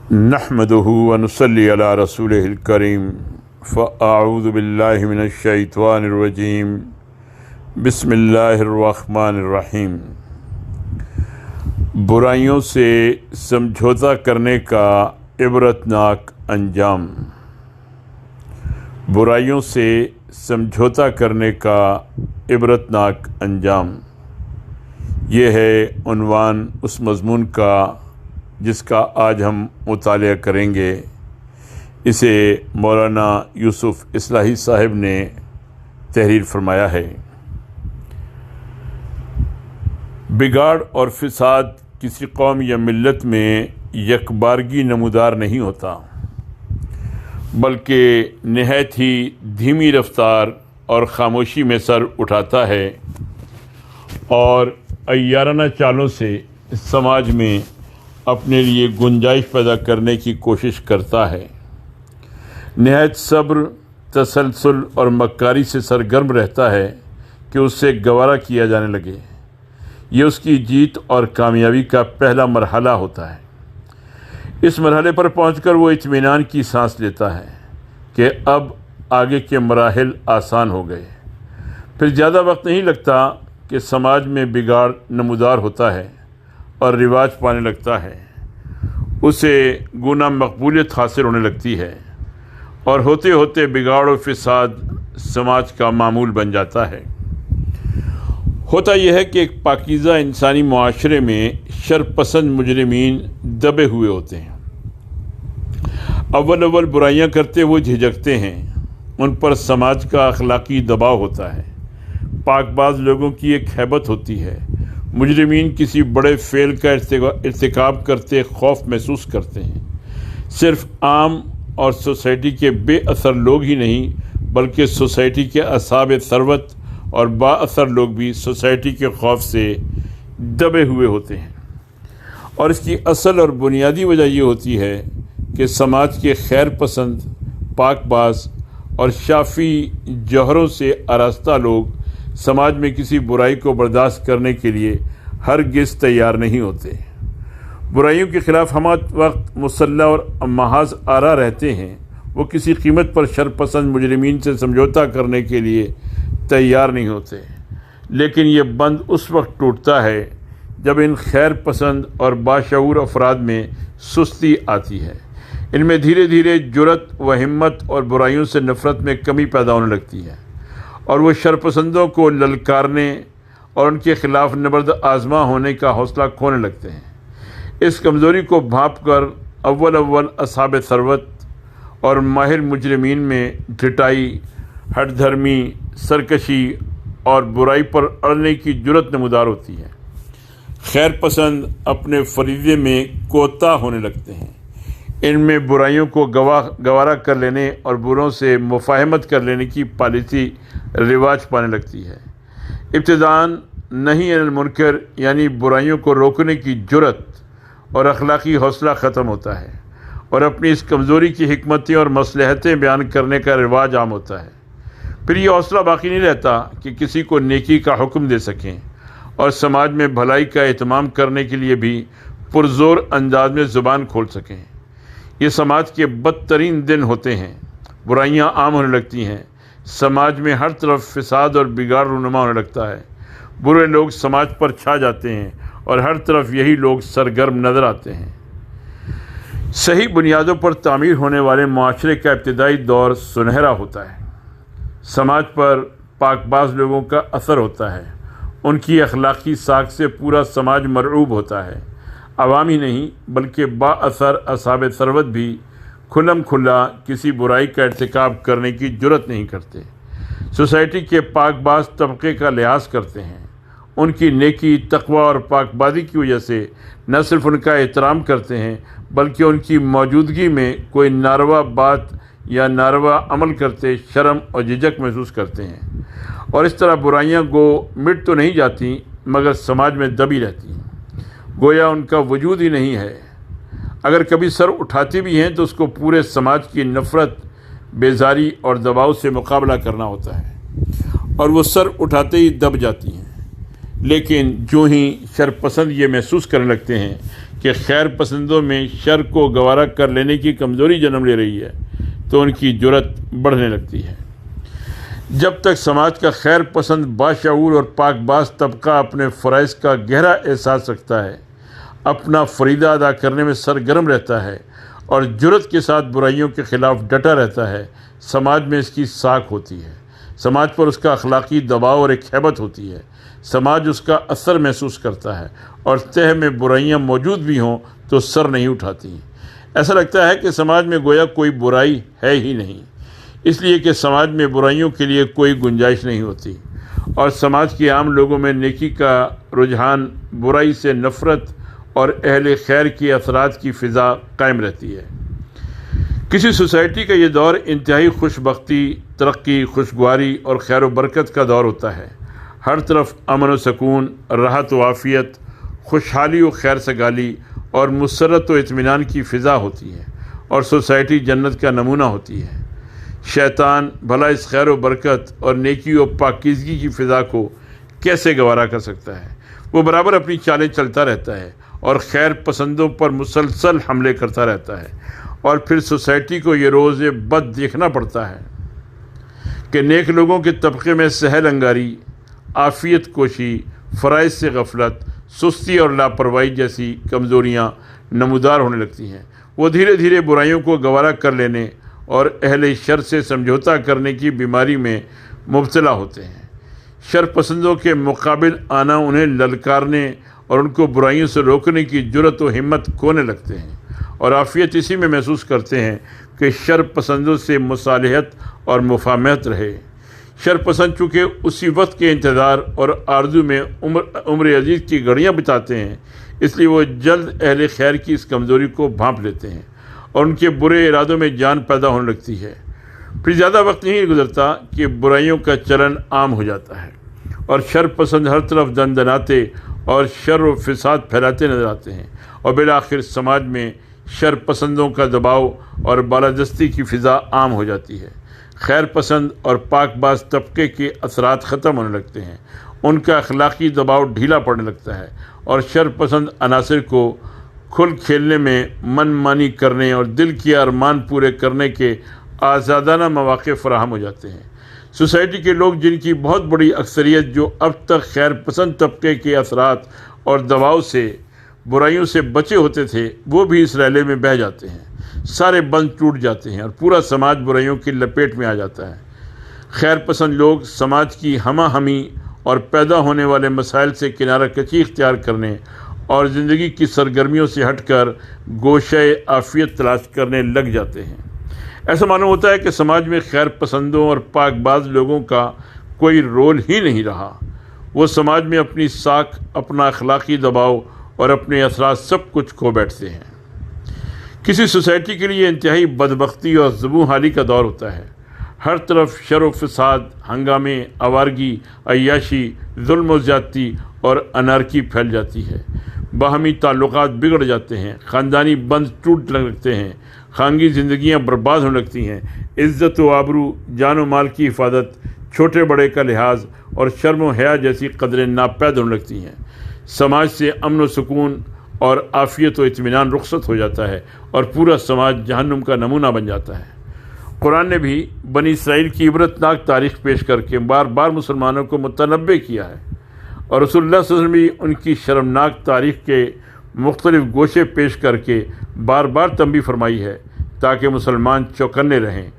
نحمدہ ونصلی علی رسولہ الکریم فاعوذ باللہ من الشیطان الرجیم بسم اللہ الرحمن الرحیم۔ برائیوں سے سمجھوتا کرنے کا عبرتناک انجام۔ برائیوں سے سمجھوتا کرنے کا عبرتناک انجام، یہ ہے عنوان اس مضمون کا جس کا آج ہم مطالعہ کریں گے۔ اسے مولانا یوسف اصلاحی صاحب نے تحریر فرمایا ہے۔ بگاڑ اور فساد کسی قوم یا ملت میں یکبارگی نمودار نہیں ہوتا، بلکہ نہایت ہی دھیمی رفتار اور خاموشی میں سر اٹھاتا ہے اور عیارانہ چالوں سے سماج میں اپنے لیے گنجائش پیدا کرنے کی کوشش کرتا ہے۔ نہایت صبر، تسلسل اور مکاری سے سرگرم رہتا ہے کہ اس سے گوارا کیا جانے لگے۔ یہ اس کی جیت اور کامیابی کا پہلا مرحلہ ہوتا ہے۔ اس مرحلے پر پہنچ کر وہ اطمینان کی سانس لیتا ہے کہ اب آگے کے مراحل آسان ہو گئے۔ پھر زیادہ وقت نہیں لگتا کہ سماج میں بگاڑ نمودار ہوتا ہے اور رواج پانے لگتا ہے۔ اسے گنا مقبولیت حاصل ہونے لگتی ہے اور ہوتے ہوتے بگاڑ و فساد سماج کا معمول بن جاتا ہے۔ ہوتا یہ ہے کہ ایک پاکیزہ انسانی معاشرے میں شرپسند مجرمین دبے ہوئے ہوتے ہیں۔ اول برائیاں کرتے وہ جھجکتے ہیں، ان پر سماج کا اخلاقی دباؤ ہوتا ہے۔ پاک باز لوگوں کی ایک ہیبت ہوتی ہے۔ مجرمین کسی بڑے فعل کا ارتکاب کرتے خوف محسوس کرتے ہیں۔ صرف عام اور سوسائٹی کے بے اثر لوگ ہی نہیں، بلکہ سوسائٹی کے اصحاب ثروت اور با اثر لوگ بھی سوسائٹی کے خوف سے دبے ہوئے ہوتے ہیں۔ اور اس کی اصل اور بنیادی وجہ یہ ہوتی ہے کہ سماج کے خیر پسند، پاک باز اور شافی جوہروں سے آراستہ لوگ سماج میں کسی برائی کو برداشت کرنے کے لیے ہرگز تیار نہیں ہوتے۔ برائیوں کے خلاف ہم وقت مسلح اور محاذ آرا رہتے ہیں۔ وہ کسی قیمت پر شرپسند مجرمین سے سمجھوتا کرنے کے لیے تیار نہیں ہوتے، لیکن یہ بند اس وقت ٹوٹتا ہے جب ان خیر پسند اور باشعور افراد میں سستی آتی ہے۔ ان میں دھیرے دھیرے جرأت و ہمت اور برائیوں سے نفرت میں کمی پیدا ہونے لگتی ہے، اور وہ شرپسندوں کو للکارنے اور ان کے خلاف نبرد آزما ہونے کا حوصلہ کھونے لگتے ہیں۔ اس کمزوری کو بھانپ کر اول اصحاب ثروت اور ماہر مجرمین میں ڈھٹائی، ہٹ دھرمی، سرکشی اور برائی پر اڑنے کی جرأت نمودار ہوتی ہے۔ خیر پسند اپنے فریضے میں کوتاہ ہونے لگتے ہیں۔ ان میں برائیوں کو گوارا کر لینے اور بروں سے مفاہمت کر لینے کی پالیسی رواج پانے لگتی ہے۔ ابتداءً نہی عن المنکر یعنی برائیوں کو روکنے کی جرأت اور اخلاقی حوصلہ ختم ہوتا ہے، اور اپنی اس کمزوری کی حکمتیں اور مصلحتیں بیان کرنے کا رواج عام ہوتا ہے۔ پھر یہ حوصلہ باقی نہیں رہتا کہ کسی کو نیکی کا حکم دے سکیں اور سماج میں بھلائی کا اہتمام کرنے کے لیے بھی پرزور انداز میں زبان کھول سکیں۔ یہ سماج کے بدترین دن ہوتے ہیں۔ برائیاں عام ہونے لگتی ہیں، سماج میں ہر طرف فساد اور بگاڑ رونما ہونے لگتا ہے۔ برے لوگ سماج پر چھا جاتے ہیں اور ہر طرف یہی لوگ سرگرم نظر آتے ہیں۔ صحیح بنیادوں پر تعمیر ہونے والے معاشرے کا ابتدائی دور سنہرا ہوتا ہے۔ سماج پر پاک باز لوگوں کا اثر ہوتا ہے۔ ان کی اخلاقی ساکھ سے پورا سماج مرعوب ہوتا ہے۔ عوام ہی نہیں بلکہ با اثر اصحاب ثروت بھی کھلم کھلا کسی برائی کا ارتکاب کرنے کی جرأت نہیں کرتے۔ سوسائٹی کے پاک باز طبقے کا لحاظ کرتے ہیں۔ ان کی نیکی، تقوی اور پاک بازی کی وجہ سے نہ صرف ان کا احترام کرتے ہیں، بلکہ ان کی موجودگی میں کوئی ناروا بات یا ناروا عمل کرتے شرم اور جھجک محسوس کرتے ہیں، اور اس طرح برائیاں گو مٹ تو نہیں جاتی مگر سماج میں دبی رہتی ہیں، گویا ان کا وجود ہی نہیں ہے۔ اگر کبھی سر اٹھاتے بھی ہیں تو اس کو پورے سماج کی نفرت، بیزاری اور دباؤ سے مقابلہ کرنا ہوتا ہے، اور وہ سر اٹھاتے ہی دب جاتی ہیں۔ لیکن جو ہی شرپسند یہ محسوس کرنے لگتے ہیں کہ خیر پسندوں میں شر کو گوارا کر لینے کی کمزوری جنم لے رہی ہے تو ان کی جرت بڑھنے لگتی ہے۔ جب تک سماج کا خیر پسند باشعور اور پاک باز طبقہ اپنے فرائض کا گہرا احساس رکھتا ہے، اپنا فریضہ ادا کرنے میں سرگرم رہتا ہے اور جرت کے ساتھ برائیوں کے خلاف ڈٹا رہتا ہے، سماج میں اس کی ساکھ ہوتی ہے، سماج پر اس کا اخلاقی دباؤ اور ایک ہیبت ہوتی ہے، سماج اس کا اثر محسوس کرتا ہے اور تہہ میں برائیاں موجود بھی ہوں تو سر نہیں اٹھاتی۔ ایسا لگتا ہے کہ سماج میں گویا کوئی برائی ہے ہی نہیں، اس لیے کہ سماج میں برائیوں کے لیے کوئی گنجائش نہیں ہوتی اور سماج کے عام لوگوں میں نیکی کا رجحان برائی سے نفرت اور اہل خیر کے اثرات کی فضا قائم رہتی ہے۔ کسی سوسائٹی کا یہ دور انتہائی خوش بختی، ترقی، خوشگواری اور خیر و برکت کا دور ہوتا ہے۔ ہر طرف امن و سکون، راحت و عافیت، خوشحالی و خیر سگالی اور مسرت و اطمینان کی فضا ہوتی ہے اور سوسائٹی جنت کا نمونہ ہوتی ہے۔ شیطان بھلا اس خیر و برکت اور نیکی و پاکیزگی کی فضا کو کیسے گوارا کر سکتا ہے؟ وہ برابر اپنی چالیں چلتا رہتا ہے اور خیر پسندوں پر مسلسل حملے کرتا رہتا ہے، اور پھر سوسائٹی کو یہ روز بد دیکھنا پڑتا ہے کہ نیک لوگوں کے طبقے میں سہل انگاری، عافیت کوشی، فرائض سے غفلت، سستی اور لاپرواہی جیسی کمزوریاں نمودار ہونے لگتی ہیں۔ وہ دھیرے دھیرے برائیوں کو گوارا کر لینے اور اہل شر سے سمجھوتا کرنے کی بیماری میں مبتلا ہوتے ہیں۔ شر پسندوں کے مقابل آنا انہیں للکارنے اور ان کو برائیوں سے روکنے کی جرت و ہمت کھونے لگتے ہیں، اور عافیت اسی میں محسوس کرتے ہیں کہ شر پسندوں سے مصالحت اور مفاہمت رہے۔ شر پسند چونکہ اسی وقت کے انتظار اور آرزو میں عمر عزیز کی گھڑیاں بتاتے ہیں، اس لیے وہ جلد اہل خیر کی اس کمزوری کو بھانپ لیتے ہیں اور ان کے برے ارادوں میں جان پیدا ہونے لگتی ہے۔ پھر زیادہ وقت نہیں گزرتا کہ برائیوں کا چلن عام ہو جاتا ہے اور شر پسند ہر طرف دندناتے اور شر و فساد پھیلاتے نظر آتے ہیں، اور بالآخر سماج میں شر پسندوں کا دباؤ اور بالادستی کی فضا عام ہو جاتی ہے۔ خیر پسند اور پاک باز طبقے کے اثرات ختم ہونے لگتے ہیں، ان کا اخلاقی دباؤ ڈھیلا پڑنے لگتا ہے اور شر پسند عناصر کو کھل کھیلنے میں من مانی کرنے اور دل کے ارمان پورے کرنے کے آزادانہ مواقع فراہم ہو جاتے ہیں۔ سوسائٹی کے لوگ، جن کی بہت بڑی اکثریت جو اب تک خیر پسند طبقے کے اثرات اور دباؤ سے، برائیوں سے بچے ہوتے تھے، وہ بھی اس ریلے میں بہہ جاتے ہیں۔ سارے بند ٹوٹ جاتے ہیں اور پورا سماج برائیوں کی لپیٹ میں آ جاتا ہے۔ خیر پسند لوگ سماج کی ہمہ ہمی اور پیدا ہونے والے مسائل سے کنارہ کشی اختیار کرنے اور زندگی کی سرگرمیوں سے ہٹ کر گوشہ عافیت تلاش کرنے لگ جاتے ہیں۔ ایسا معلوم ہوتا ہے کہ سماج میں خیر پسندوں اور پاک باز لوگوں کا کوئی رول ہی نہیں رہا۔ وہ سماج میں اپنی ساکھ، اپنا اخلاقی دباؤ اور اپنے اثرات سب کچھ کھو بیٹھتے ہیں۔ کسی سوسائٹی کے لیے انتہائی بدبختی اور زبوں حالی کا دور ہوتا ہے۔ ہر طرف شر و فساد، ہنگامے، آوارگی، عیاشی، ظلم و زیادتی اور انارکی پھیل جاتی ہے۔ باہمی تعلقات بگڑ جاتے ہیں، خاندانی بند ٹوٹنے لگتے ہیں، خانگی زندگیاں برباد ہونے لگتی ہیں، عزت و آبرو، جان و مال کی حفاظت، چھوٹے بڑے کا لحاظ اور شرم و حیا جیسی قدریں ناپید ہونے لگتی ہیں۔ سماج سے امن و سکون اور عافیت و اطمینان رخصت ہو جاتا ہے اور پورا سماج جہنم کا نمونہ بن جاتا ہے۔ قرآن نے بھی بنی اسرائیل کی عبرتناک تاریخ پیش کر کے بار بار مسلمانوں کو متنبہ کیا ہے، اور رسول اللہ صلی اللہ علیہ وسلم بھی ان کی شرمناک تاریخ کے مختلف گوشے پیش کر کے بار بار تنبیہ فرمائی ہے تاکہ مسلمان چوکنے رہیں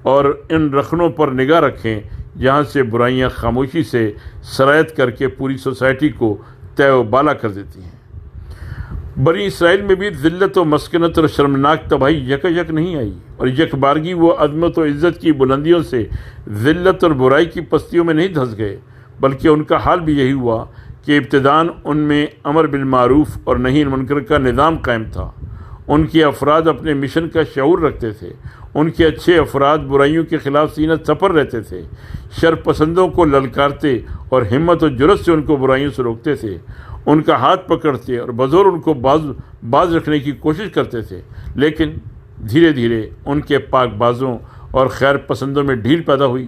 اور ان رخنوں پر نگاہ رکھیں جہاں سے برائیاں خاموشی سے سرایت کر کے پوری سوسائٹی کو تہ و بالا کر دیتی ہیں۔ بنی اسرائیل میں بھی ذلت و مسکنت اور شرمناک تباہی یک نہیں آئی، اور یک بارگی وہ عظمت و عزت کی بلندیوں سے ذلت اور برائی کی پستیوں میں نہیں دھنس گئے، بلکہ ان کا حال بھی یہی ہوا کہ ابتداً ان میں امر بالمعروف اور نہی عن المنکر کا نظام قائم تھا۔ ان کے افراد اپنے مشن کا شعور رکھتے تھے، ان کے اچھے افراد برائیوں کے خلاف سینہ چپر رہتے تھے، شر پسندوں کو للکارتے اور ہمت و جرت سے ان کو برائیوں سے روکتے تھے، ان کا ہاتھ پکڑتے اور بزور ان کو باز رکھنے کی کوشش کرتے تھے۔ لیکن دھیرے دھیرے ان کے پاک بازوں اور خیر پسندوں میں ڈھیل پیدا ہوئی،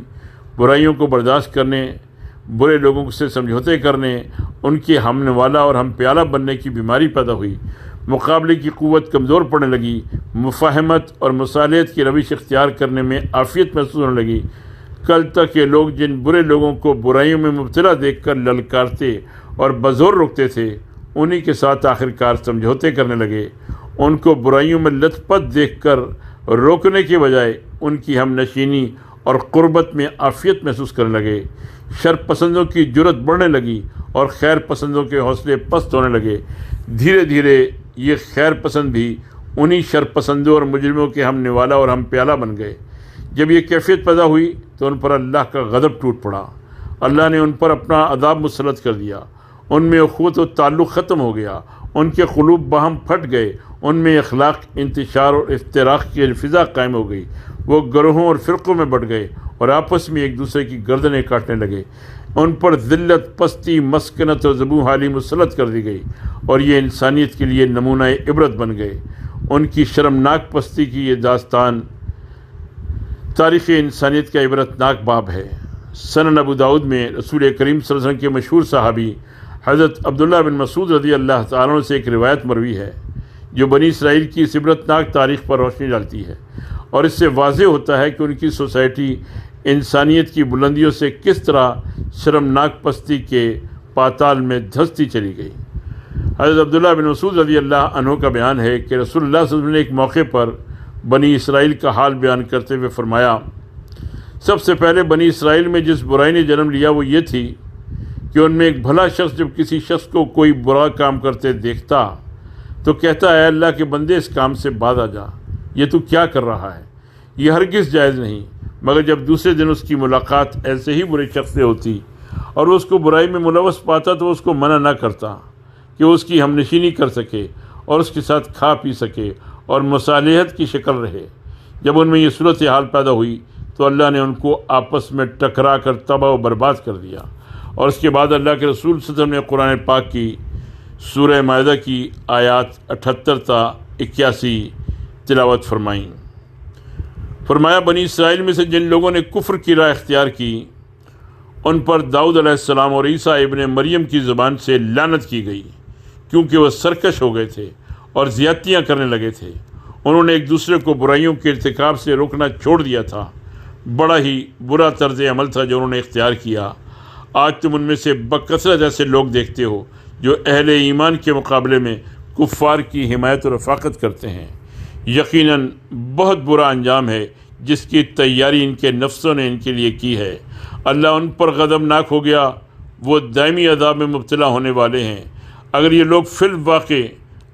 برائیوں کو برداشت کرنے، برے لوگوں سے سمجھوتے کرنے، ان کے ہم نوالا اور ہم پیالہ بننے کی بیماری پیدا ہوئی۔ مقابلے کی قوت کمزور پڑنے لگی، مفاہمت اور مصالحت کی روش اختیار کرنے میں عافیت محسوس ہونے لگی۔ کل تک یہ لوگ جن برے لوگوں کو برائیوں میں مبتلا دیکھ کر للکارتے اور بزور روکتے تھے، انہی کے ساتھ آخرکار سمجھوتے کرنے لگے۔ ان کو برائیوں میں لت پت دیکھ کر روکنے کے بجائے ان کی ہم نشینی اور قربت میں عافیت محسوس کرنے لگے۔ شر پسندوں کی جرت بڑھنے لگی اور خیر پسندوں کے حوصلے پست ہونے لگے۔ دھیرے دھیرے یہ خیر پسند بھی انہی شر پسندوں اور مجرموں کے ہم نوالا اور ہم پیالہ بن گئے۔ جب یہ کیفیت پیدا ہوئی تو ان پر اللہ کا غضب ٹوٹ پڑا۔ اللہ نے ان پر اپنا عذاب مسلط کر دیا۔ ان میں اخوت و تعلق ختم ہو گیا، ان کے قلوب باہم پھٹ گئے، ان میں اخلاق، انتشار اور افتراق کی فضا قائم ہو گئی۔ وہ گروہوں اور فرقوں میں بٹ گئے اور آپس میں ایک دوسرے کی گردنیں کاٹنے لگے۔ ان پر ذلت، پستی، مسکنت اور ذبح حالی مسلط کر دی گئی اور یہ انسانیت کے لیے نمونہ عبرت بن گئے۔ ان کی شرمناک پستی کی یہ داستان تاریخ انسانیت کا عبرتناک باب ہے۔ سنن ابو داؤد میں رسول کریم صلی اللہ علیہ وسلم کے مشہور صحابی حضرت عبداللہ بن مسعود رضی اللہ تعالیٰ عنہ سے ایک روایت مروی ہے جو بنی اسرائیل کی اس عبرتناک تاریخ پر روشنی ڈالتی ہے، اور اس سے واضح ہوتا ہے کہ ان کی سوسائٹی انسانیت کی بلندیوں سے کس طرح شرمناک پستی کے پاتال میں دھنستی چلی گئی۔ حضرت عبداللہ بن مسعود رضی اللہ عنہ کا بیان ہے کہ رسول اللہ صلی اللہ علیہ وسلم نے ایک موقع پر بنی اسرائیل کا حال بیان کرتے ہوئے فرمایا، سب سے پہلے بنی اسرائیل میں جس برائی نے جنم لیا وہ یہ تھی کہ ان میں ایک بھلا شخص جب کسی شخص کو کوئی برا کام کرتے دیکھتا تو کہتا ہے، اللہ کے بندے اس کام سے باز آ جا، یہ تو کیا کر رہا ہے، یہ ہرگز جائز نہیں۔ مگر جب دوسرے دن اس کی ملاقات ایسے ہی برے شخص سے ہوتی اور وہ اس کو برائی میں ملوث پاتا تو اس کو منع نہ کرتا کہ وہ اس کی ہم نشینی کر سکے اور اس کے ساتھ کھا پی سکے اور مصالحت کی شکل رہے۔ جب ان میں یہ صورتحال پیدا ہوئی تو اللہ نے ان کو آپس میں ٹکرا کر تباہ و برباد کر دیا، اور اس کے بعد اللہ کے رسول صلی اللہ علیہ وسلم نے قرآن پاک کی سورہ مائدہ کی آیات 78 تا 81 تلاوت فرمائیں۔ فرمایا، بنی اسرائیل میں سے جن لوگوں نے کفر کی راہ اختیار کی ان پر داؤد علیہ السلام اور عیسیٰ ابن مریم کی زبان سے لعنت کی گئی، کیونکہ وہ سرکش ہو گئے تھے اور زیادتیاں کرنے لگے تھے۔ انہوں نے ایک دوسرے کو برائیوں کے ارتکاب سے روکنا چھوڑ دیا تھا۔ بڑا ہی برا طرز عمل تھا جو انہوں نے اختیار کیا۔ آج تم ان میں سے بکثرت ایسے لوگ دیکھتے ہو جو اہل ایمان کے مقابلے میں کفار کی حمایت اور رفاقت کرتے ہیں۔ یقیناً بہت برا انجام ہے جس کی تیاری ان کے نفسوں نے ان کے لیے کی ہے۔ اللہ ان پر غضبناک ہو گیا، وہ دائمی عذاب میں مبتلا ہونے والے ہیں۔ اگر یہ لوگ فی الواقع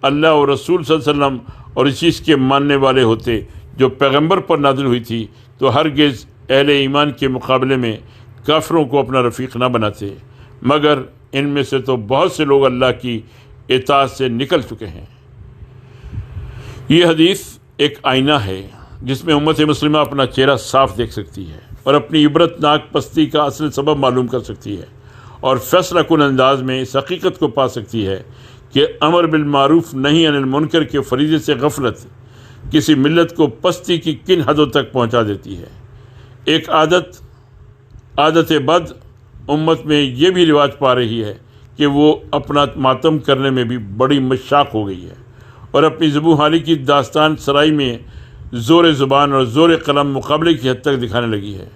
اللہ اور رسول صلی اللہ علیہ وسلم اور اس چیز کے ماننے والے ہوتے جو پیغمبر پر نازل ہوئی تھی تو ہرگز اہل ایمان کے مقابلے میں کافروں کو اپنا رفیق نہ بناتے، مگر ان میں سے تو بہت سے لوگ اللہ کی اطاعت سے نکل چکے ہیں۔ یہ حدیث ایک آئینہ ہے جس میں امت مسلمہ اپنا چہرہ صاف دیکھ سکتی ہے اور اپنی عبرتناک پستی کا اصل سبب معلوم کر سکتی ہے، اور فیصلہ کن انداز میں اس حقیقت کو پا سکتی ہے کہ امر بالمعروف نہی عن المنکر کے فریضے سے غفلت کسی ملت کو پستی کی کن حدوں تک پہنچا دیتی ہے۔ ایک عادت بد امت میں یہ بھی رواج پا رہی ہے کہ وہ اپنا ماتم کرنے میں بھی بڑی مشاق ہو گئی ہے اور اپنی ذبح حالی کی داستان سرائی میں زور زبان اور زور قلم مقابلے کی حد تک دکھانے لگی ہے۔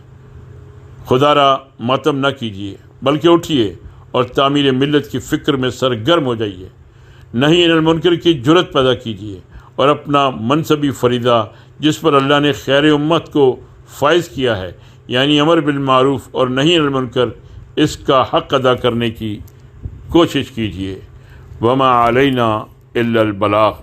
خدا را ماتم نہ کیجیے بلکہ اٹھیے اور تعمیر ملت کی فکر میں سرگرم ہو جائیے۔ نہیں عن المنکر کی جرت پیدا کیجیے اور اپنا منصبی فریضہ جس پر اللہ نے خیر امت کو فائز کیا ہے، یعنی امر بالمعروف اور نہی عن المنکر، اس کا حق ادا کرنے کی کوشش کیجیے۔ وما علینا الا البلاغ۔